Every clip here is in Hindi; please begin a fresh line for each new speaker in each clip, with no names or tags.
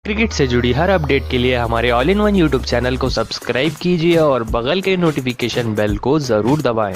क्रिकेट से जुड़ी हर अपडेट के लिए हमारे all in one YouTube channel को सब्सक्राइब कीजिए और बगल के नोटिफिकेशन बेल को जरूर दबाएं।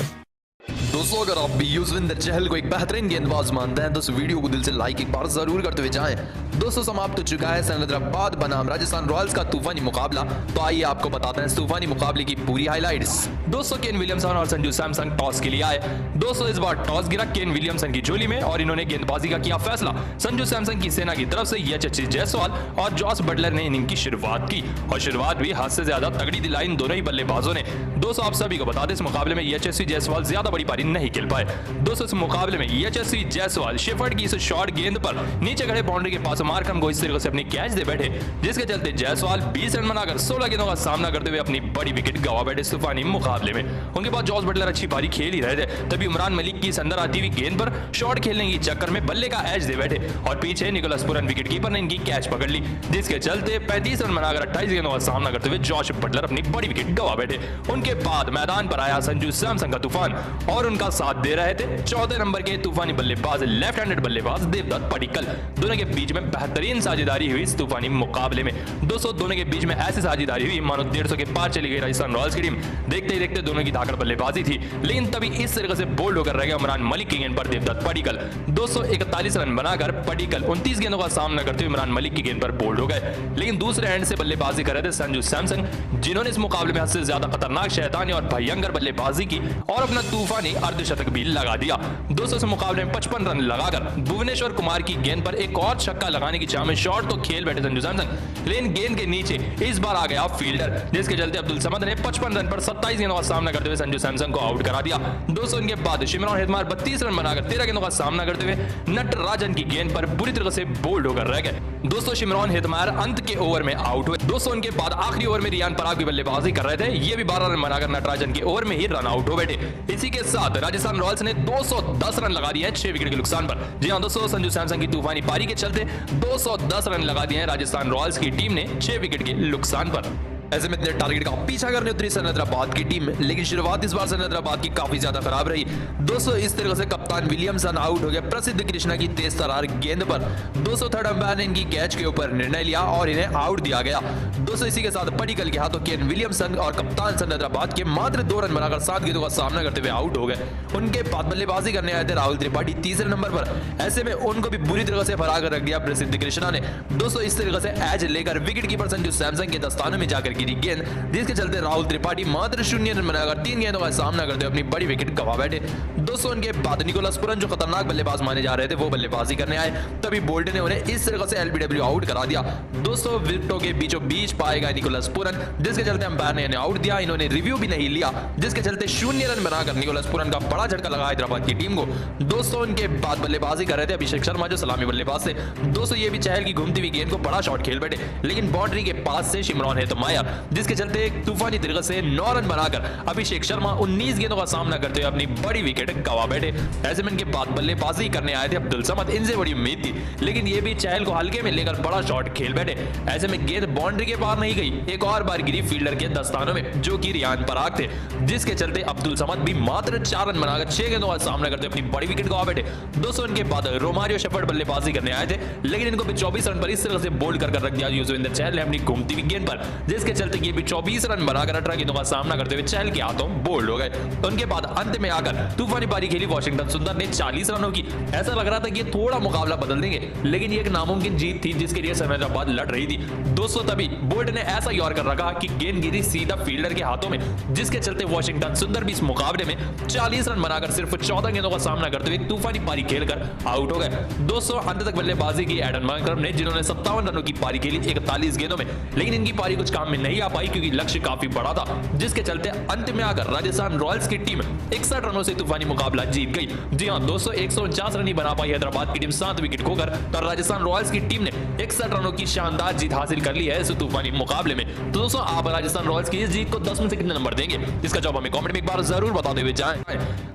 दोस्तों, अगर आप भी युजवेंद्र चहल को एक बेहतरीन गेंदबाज मानते हैं तो इस वीडियो को दिल से लाइक एक बार जरूर करते हुए जाएं। दोस्तों, समाप्त हो चुका है सिकंदराबाद बनाम राजस्थान रॉयल्स का तूफानी मुकाबला। तो आइए आपको बताते हैं इस तूफानी मुकाबले की पूरी हाइलाइट्स। दोस्तों, केन विलियमसन और संजू सैमसन टॉस के लिए आए। दोस्तों, इस बार टॉस गिरा केन विलियमसन की झोली में और इन्होंने गेंदबाजी का किया फैसला। संजू सैमसन की सेना की तरफ से यशस्वी जायसवाल और जॉस बटलर ने इनिंग की शुरुआत की और शुरुआत भी हद से ज्यादा तगड़ी दिलाई इन दोनों ही बल्लेबाजों ने। दोस्तों, आप सभी को बता दें इस मुकाबले में यशस्वी जायसवाल ज्यादा बड़ी पारी नहीं खेल पाए। दोस्तों, इस मुकाबले में यशस्वी जायसवाल शेफर्ड की इस शॉर्ट गेंद पर नीचे खड़े बाउंड्री के पास मार्करम को इस तरीके से अपनी कैच दे बैठे, जिसके चलते जायसवाल 20 रन बनाकर 16 गेंदों का सामना करते हुए अपनी बड़ी विकेट गंवा बैठे इस तूफानी मुकाबले में। उनके बाद जॉस बटलर अच्छी पारी खेल ही रहे थे, तभी उमरान मलिक की अंदर आती हुई गेंद पर शॉट खेलने के चक्कर में बल्ले का एज दे बैठे और पीछे निकोलस पुरन विकेट कीपर ने इनकी कैच पकड़ ली, जिसके चलते 35 रन बनाकर 28 गेंदों का सामना करते हुए जॉस बटलर अपनी बड़ी विकेट गंवा बैठे। उनके बाद मैदान पर आया संजू सैमसन का तूफान और उनका साथ दे रहे थे 14 नंबर के तूफानी बल्लेबाज लेफ्ट हैंडेड बल्लेबाज देवदत्त पडिक्कल। दोनों के बीच में बेहतरीन साझेदारी हुई इस तूफानी मुकाबले में। दोस्तों, दोनों के बीच में ऐसी साझेदारी हुई मानो 150 के पार चली गई राजस्थान रॉयल्स की टीम। देखते ही देखते दोनों की धाकड़ बल्लेबाजी थी, लेकिन तभी इस तरीके से बोल्ड होकर रह गया उमरान मलिक की गेंद पर देवदत्त पडिक्कल। 241 रन बनाकर पडिक्कल 29 गेंदों का सामना करते हुए इमरान मलिक की गेंद पर बोल्ड हो गए। लेकिन दूसरे एंड से बल्लेबाजी कर रहे थे संजू सैमसन, जिन्होंने इस मुकाबले में हद से ज्यादा खतरनाक शैतानी और भयंकर बल्लेबाजी की और अपना तूफानी अर्धशतक भी लगा दिया। दोस्तों, इस मुकाबले में 55 रन लगाकर भुवनेश्वर कुमार की गेंद पर एक और छक्का लगाने की चाह में शॉट तो खेल बैठे संजू सैमसन, लेकिन गेंद के नीचे इस बार आ गया फील्डर, जिसके चलते अब्दुल समद ने 55 रन पर 27 गेंदों का सामना करते हुए संजू सैमसन को आउट करा दिया। दोस्तों, इनके बाद शिमरॉन हेतमार 32 रन बनाकर 13 गेंदों का सामना करते हुए नटराजन की गेंद पर बुरी तरह से बोल्ड होकर रह गए। दोस्तों, शिमरॉन हेतमार अंत के ओवर में आउट हुए। दोस्तों, उनके बाद आखिरी ओवर में रियान पराग भी बल्लेबाजी कर रहे थे, ये भी 12 रन बनाकर नटराजन के ओवर में ही रन आउट हो बैठे। इसी के साथ राजस्थान रॉयल्स ने 210 रन लगा दिए हैं 6 विकेट के नुकसान पर। जी हां दोस्तों, संजू सैमसन की तूफानी पारी के चलते 210 रन लगा दिए हैं राजस्थान रॉयल्स की टीम ने 6 विकेट के नुकसान पर। ऐसे में इतने टारगेट का पीछा करने उतरी सिकंदराबाद की टीम, लेकिन शुरुआत इस बार सिकंदराबाद की काफी ज्यादा खराब रही। दोस्तों, इस तरह से कप्तान विलियमसन आउट हो गया प्रसिद्ध कृष्णा की तेज तरार गेंद पर। दोस्तों, थर्ड अंपायर ने इनकी कैच के ऊपर निर्णय लिया और इन्हें आउट दिया गया। दोस्तों, इसी के साथ पडिक्कल के हाथों केन विलियमसन और कप्तान सिकंदराबाद के मात्र 2 रन बनाकर 7 गेंदों का सामना करते हुए आउट हो गए। उनके बाद बल्लेबाजी करने आए थे राहुल त्रिपाठी तीसरे नंबर पर। ऐसे में उनको भी बुरी तरह से हरा कर रख दिया प्रसिद्ध कृष्णा ने। दोस्तों, इस तरीके से एज लेकर विकेट कीपर संजू सैमसन के दस्तानों में जाकर गिरी गेंद, जिसके चलते राहुल त्रिपाठी मात्र 0 रन बनाकर 3 गेंदों का सामना करते हुए अपनी बड़ी विकेट गंवा बैठे। दोस्तों, उनके बाद निकोलस पुरन जो खतरनाक बल्लेबाज माने जा रहे थे वो बल्लेबाजी करने आए, तभी बोल्ट ने उन्हें इस तरह से एलबीडब्ल्यू आउट करा दिया। दोस्तों, विकेटों के बीचों बीच पाएगा निकोलस पुरन, जिसके चलते अंपायर ने इन्हें आउट दिया। इन्होंने रिव्यू भी नहीं लिया, जिसके चलते 0 रन बनाकर निकोलस पुरन का बड़ा झटका लगा हैदराबाद की टीम को। दोस्तों, उनके बाद बल्लेबाजी कर रहे थे अभिषेक शर्मा जो सलामी बल्लेबाज थे। दोस्तों, ये भी चहल की घूमती हुई गेंद को बड़ा शॉट खेल बैठे, लेकिन बाउंड्री के पास से शिमरॉन हेतमायर, जिसके चलते एक तूफानी तरीके से 9 रन बनाकर अभिषेक शर्मा 19 गेंदों का सामना करते हुए अपनी बड़ी विकेट गंवा बैठे। ऐसे में इनके बाद बल्लेबाजी करने आए थे अब्दुल समद, इनसे बड़ी उम्मीद थी, लेकिन ये भी चहल को हल्के में लेकर बड़ा शॉट खेल बैठे। ऐसे में गेंद बाउंड्री के पार नहीं गई, एक और बार गिरी फील्डर के दस्तानों में जो कि रियान पराग थे, जिसके चलते अब्दुल समद भी मात्र 4 रन बनाकर 6 गेंदों का सामना करते अपनी बड़ी विकेट गंवा बैठे। दोस्तों, इनके बाद रोमारियो शेफर्ड बल्लेबाजी करने आए थे, लेकिन इनको भी 24 रन पर इस तरह से बोल्ड कर रख दिया युजवेंद्र चहल ने अपनी घूमती हुई गेंद पर, जिसके चलते ये भी 24 रन बनाकर 18 गेंदों का सामना करते हुए चहल के हाथों बोल्ड हो गए। उनके बाद अंत में आकर तूफानी पारी खेली वाशिंगटन सुंदर ने 40 रनों की। ऐसा लग रहा था कि ये थोड़ा मुकाबला बदल देंगे, लेकिन ये एक नामुमकिन जीत थी जिसके लिए सिकंदराबाद लड़ रही थी। दोस्तों, तभी बोल्ट ने ऐसा यॉर कर रखा कि गेंद गिरी सीधा फील्डर के हाथों में, जिसके चलते वाशिंगटन सुंदर भी इस मुकाबले में 40 रन बनाकर सिर्फ 14 गेंदों का सामना करते हुए तूफानी पारी खेलकर आउट हो गए। दोस्तों, अंत तक बल्लेबाजी की एडन मार्करम ने, जिन्होंने 57 रनों की पारी खेली 41 गेंदों में, लेकिन इनकी पारी कुछ काम में नहीं आ पाई क्योंकि लक्ष्य काफी बड़ा था, जिसके चलते अंत में आकर राजस्थान रॉयल्स की टीम 61 रनों से तूफानी मुकाबला जीत गई। जी हां दोस्तों, 149 रन ही बना पाई हैदराबाद की टीम 7 विकेट खोकर, तो राजस्थान रॉयल्स की टीम ने 61 रनों की शानदार जीत हासिल कर ली है इस तूफानी मुकाबले में। तो दोस्तों, आप राजस्थान रॉयल्स की इस जीत को 10 में से कितने नंबर देंगे, इसका जवाब हमें कमेंट में एक बार जरूर बताते हुए जाएं।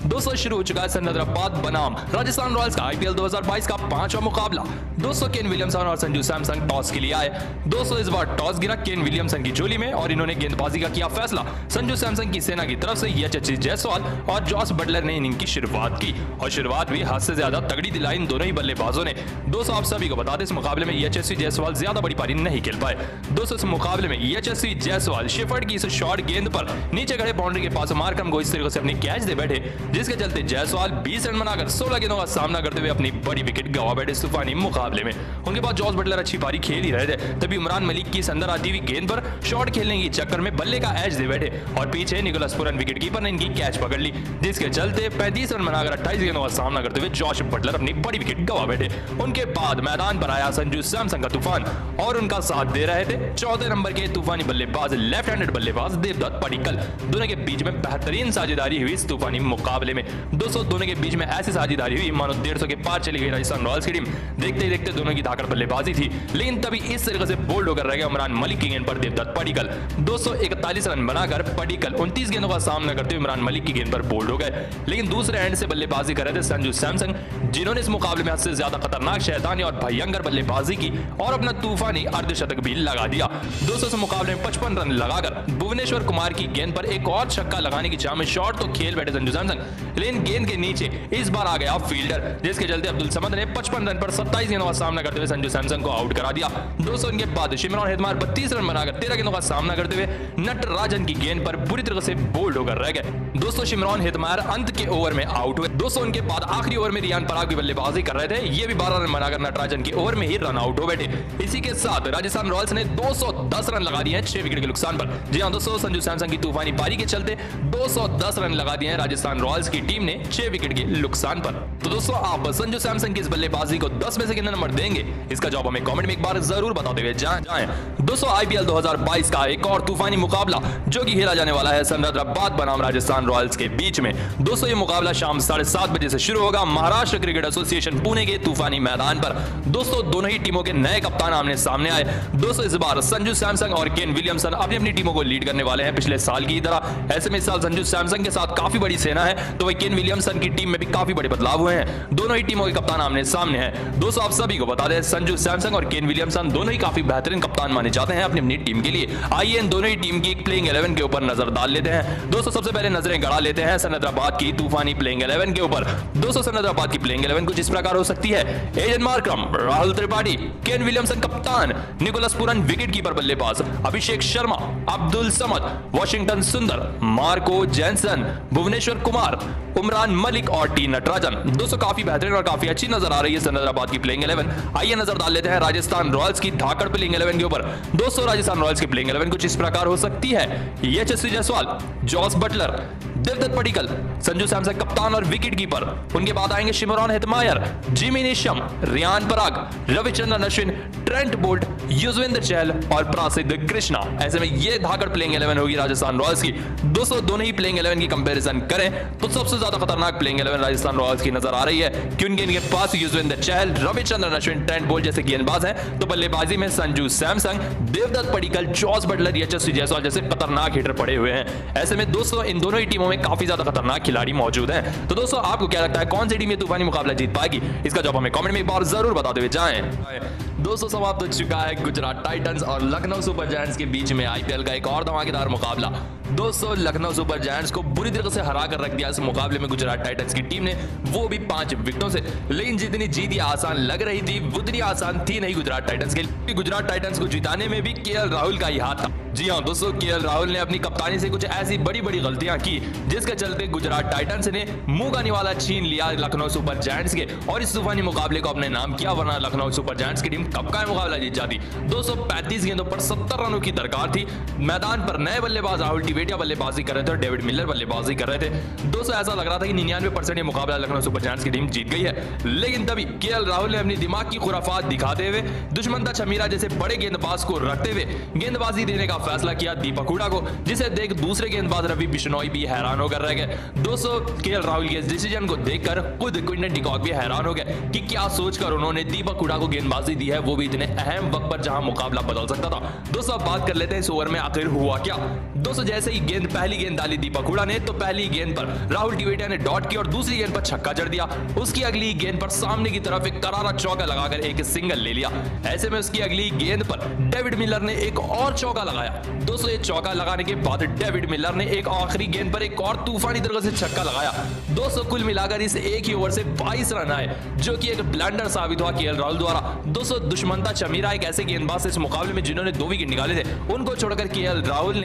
दोस्तों, शुरू हो चुका है सिकंदराबाद बनाम राजस्थान रॉयल्स का आईपीएल 2022 का 5वां मुकाबला। दोस्तों, केन विलियमसन और संजू सैमसन टॉस के लिए आए। दोस्तों, इस बार टॉस गिरा केन विलियमसन की झोली में और इन्होंने गेंदबाजी का किया फैसला। संजू सैमसन की सेना की तरफ से यशस्वी जायसवाल और जॉस बटलर ने इनिंग की शुरुआत की और शुरुआत भी हद से ज्यादा तगड़ी दिलाई इन दोनों ही बल्लेबाजों ने। दोस्तों आप सभी को बता दें इस मुकाबले में यशस्वी जायसवाल ज्यादा बड़ी पारी नहीं खेल पाए। दोस्तों इस मुकाबले में यशस्वी जायसवाल शेफर्ड की इस शॉर्ट गेंद पर नीचे खड़े बाउंड्री के पास मार्करम को इस तरीके से अपनी कैच दे बैठे, जिसके चलते जायसवाल 20 रन बनाकर 16 गेंदों का सामना करते हुए अपनी बड़ी विकेट गंवा बैठे तूफानी मुकाबले में। उनके बाद जॉस बटलर अच्छी पारी खेल ही रहे थे, तभी इमरान मलिक की अंदर आती हुई गेंद पर शॉट खेलने की चक्कर में बल्ले का एज दे बैठे और पीछे निकोलस पुरन विकेट कीपर ने इनकी कैच पकड़ ली, जिसके चलते 35 रन बनाकर 28 गेंदों का सामना करते हुए जॉस बटलर अपनी बड़ी विकेट गंवा बैठे। उनके बाद मैदान पर आया संजू सैमसन का तूफान और उनका साथ दे रहे थे 14 नंबर के तूफानी बल्लेबाज लेफ्ट हैंडेड बल्लेबाज देवदत्त पडिक्कल। दोनों के बीच में बेहतरीन साझेदारी हुई इस तूफानी मुकाबले में। दोस्तों दोनों के बीच में ऐसी साझेदारी हुई मानो 150 के पार चली गई राजस्थान रॉयल्स की टीम। देखते ही देखते दोनों की धाकड़ बल्लेबाजी थी, लेकिन तभी इस तरीके से बोल्ड होकर रह गया इमरान मलिक की गेंद पर देवदत्त पडिक्कल। 241 रन बनाकर पडिक्कल 29 गेंदों का सामना करते हुए इमरान मलिक की गेंद पर बोल्ड हो गए, लेकिन दूसरे एंड से बल्लेबाजी कर रहे थे संजू सैमसन, जिन्होंने इस मुकाबले में हद से ज्यादा खतरनाक शैतानी और भयंकर बल्लेबाजी की और अपना तूफानी अर्धशतक भी लगा दिया। दोस्तों इस मुकाबले में 55 रन लगाकर भुवनेश्वर कुमार की गेंद पर एक और छक्का लगाने की चाह में शॉट तो खेल बैठे संजू सैमसन, लेकिन गेंद के नीचे इस बार आ गया फील्डर, जिसके चलते अब्दुल समद ने 55 रन पर 27 गेंदों का सामना करते हुए संजू सैमसन को आउट करा दिया। दोस्तों इनके बाद शिमरॉन हेतमार 32 रन बनाकर 13 गेंदों का सामना करते हुए नटराजन की गेंद पर बुरी तरह से बोल्ड होकर रह गए। दोस्तों शिमरॉन हेतमार अंत के ओवर में आउट हुए। दोस्तों उनके बाद आखिरी ओवर में रियान पराग की बल्लेबाजी कर रहे थे, ये भी 12 रन बनाकर नटराजन के ओवर में ही रन आउट हो बैठे। इसी के साथ राजस्थान रॉयल्स ने 210 रन लगा दिए हैं 6 विकेट के नुकसान पर। जी हां दोस्तों, संजू सैमसन की तूफानी पारी के चलते 210 रन लगा दिए हैं राजस्थान रॉयल्स की टीम ने 6 विकेट के नुकसान पर। तो दोस्तों आप संजू सैमसन की इस बल्लेबाजी को 10 में से कितने नंबर देंगे, इसका जवाब हमें कमेंट में एक बार जरूर बताते हुए जाएं। दोस्तों आईपीएल 2022 का एक और तूफानी मुकाबला जो कि खेला जाने वाला है सनराइजर्स बनाम राजस्थान रॉयल्स के बीच में। दोस्तों ये मुकाबला शाम 7:30 बजे से शुरू होगा महाराष्ट्र क्रिकेट एसोसिएशन पुणे के तूफानी मैदान पर। दोस्तों दोनों ही टीमों के नए कप्तान आमने सामने आए। दोस्तों इस बार संजू सैमसन और केन विलियमसन अपनी अपनी टीमों को लीड करने वाले हैं पिछले साल की तरह। ऐसे में इस साल संजू सैमसन के साथ काफी बड़ी सेना है, तो वही केन विलियमसन की टीम में भी काफी बड़े बदलाव हुए हैं। दोनों ही टीमों के कप्तान आमने सामने हैं। दोस्तों आप सभी को बता दें संजू सैमसन और केन विलियमसन दोनों ही काफी बेहतरीन कप्तान माने जाते हैं अपनी अपनी टीम के लिए। आइए इन दोनों ही टीम की प्लेइंग 11 के ऊपर नजर डाल लेते हैं। दोस्तों सबसे पहले नजरें गड़ा लेते हैं सनराइजर्स की तूफानी प्लेइंग 11 के ऊपर। दोस्तों सनराइजर्स की प्लेइंग 11 कुछ इस प्रकार हो सकती है: Aiden Markram, Rahul Tripathi, Kane Williamson कप्तान, निकोलस पुरन विकेट कीपर बल्लेबाज, अभिषेक शर्मा, अब्दुल समद, वाशिंगटन सुंदर, मार्को जैनसन, भुवनेश्वर कुमार, उमरान मलिक और टी नटराजन। दोस्तों काफी बेहतरीन और काफी अच्छी नजर आ रही है सनराइजर्स की प्लेइंग 11। आइए नजर डाल लेते हैं राजस्थान रॉयल्स की धाकड़ प्लेइंग 11 के ऊपर। दोस्तों राजस्थान रॉयल्स की प्लेइंग 11 कुछ इस प्रकार हो सकती है: यशस्वी जायसवाल, जॉस बटलर, देवदत्त पडिक्कल, संजू सैमसन कप्तान और विकेट कीपर। उनके बाद आएंगे Shimron हेतमायर, Jimmy नेशम, Riyan Parag, Ravichandran Ashwin, Trent Boult, Yuzvendra Chahal और प्रसिद्ध कृष्णा। ऐसे में ये धाकड़ प्लेइंग 11 होगी राजस्थान रॉयल्स की। दोस्तों दोनों ही प्लेइंग 11 की कंपैरिजन करें तो सबसे ज्यादा खतरनाक प्लेइंग 11 राजस्थान रॉयल्स की नजर आ रही है, क्योंकि इनके पास युजवेंद्र चहल, रविचंद्रन अश्विन, ट्रेंट बोल्ट जैसे गेंदबाज हैं, तो बल्लेबाजी में संजू सैमसन, देवदत्त पडिक्कल, जॉस बटलर, यशस्वी जायसवाल जैसे खतरनाक हिटर पड़े हुए हैं। ऐसे में दोस्तों इन दोनों ही टीमों में काफी ज्यादा खतरनाक खिलाड़ी मौजूद हैं। तो दोस्तों आपको क्या लगता है कौन सी टीम ये तूफानी मुकाबला जीत पाएगी, इसका जवाब हमें कमेंट में एक बार जरूर बताते हुए जाएं। दोस्तों समाप्त हो चुका है गुजरात टाइटंस और लखनऊ सुपर जायंट्स के बीच में आईपीएल का एक और धमाकेदार मुकाबला। दोस्तों लखनऊ सुपर जायंट्स को बुरी तरह से हरा कर रख दिया इस मुकाबले में गुजरात टाइटंस की टीम ने, वो भी 5 विकेटों से। लेकिन जितनी जीत ये आसान लग रही थी उतनी आसान थी नहीं गुजरात टाइटंस के लिए। गुजरात टाइटंस को जिताने में भी केएल राहुल का ही हाथ था। जी हां दोस्तों, केएल राहुल ने अपनी कप्तानी से कुछ ऐसी बड़ी बड़ी गलतियां की जिसके चलते गुजरात टाइटंस ने मुंह का निवाला छीन लिया लखनऊ सुपर जायंट्स के और इस तूफानी मुकाबले को अपने नाम किया, वरना लखनऊ सुपर जायंट्स की टीम कब का मुकाबला जीत जाती। 235 गेंदों पर 70 रनों की दरकार थी। मैदान पर नए बल्लेबाज राहुल टिवेटिया बल्लेबाजी कर रहे थे और डेविड मिलर बल्लेबाजी कर रहे थे। दोस्तों ऐसा लग रहा था कि 99% ये मुकाबला लखनऊ सुपर जायंट्स की टीम जीत गई है, लेकिन तभी केएल राहुल ने अपनी दिमाग की खुराफात दिखाते हुए दुश्मन छमीरा जैसे बड़े गेंदबाज को रखते हुए गेंदबाजी देने का फैसला किया दीपक हुडा को, जिसे देख दूसरे गेंदबाज रवि बिश्नोई भी हैरान होकर रह गए। दोस्तों केएल राहुल के इस डिसीजन को देखकर खुद क्विंटन डिकॉक भी हैरान हो गए कि क्या सोचकर उन्होंने दीपक हुडा को गेंदबाजी दी है, वो भी इतने अहम वक्त पर जहां मुकाबला बदल सकता था। दोस्तों अब बात कर लेते हैं इस ओवर में आखिर हुआ क्या। दोस्तों जैसे जैसे ही गेंद पहली गेंद डाली दीपक हुडा ने तो पहली गेंद पर राहुल टिवेटिया ने डॉट की और दूसरी गेंद पर छक्का जड़ दिया। उसकी अगली गेंद पर सामने की तरफ एक करारा चौका लगाकर एक सिंगल ले लिया। ऐसे में उसकी अगली गेंद पर डेविड मिलर ने एक और चौका लगाया। दोस्तों ये चौका लगाने के बाद डेविड मिलर ने एक आखिरी गेंद पर एक और तूफानी तरीके से छक्का लगाया। दोस्तों कुल मिलाकर इस एक ही ओवर से 22 रन आए, जो कि एक ब्लंडर साबित हुआ केएल राहुल द्वारा। दोस्तों दुष्मंता चमीरा एक ऐसे गेंदबाज इस मुकाबले में जिन्होंने 2 विकेट निकाले थे, उनको छोड़कर केएल राहुल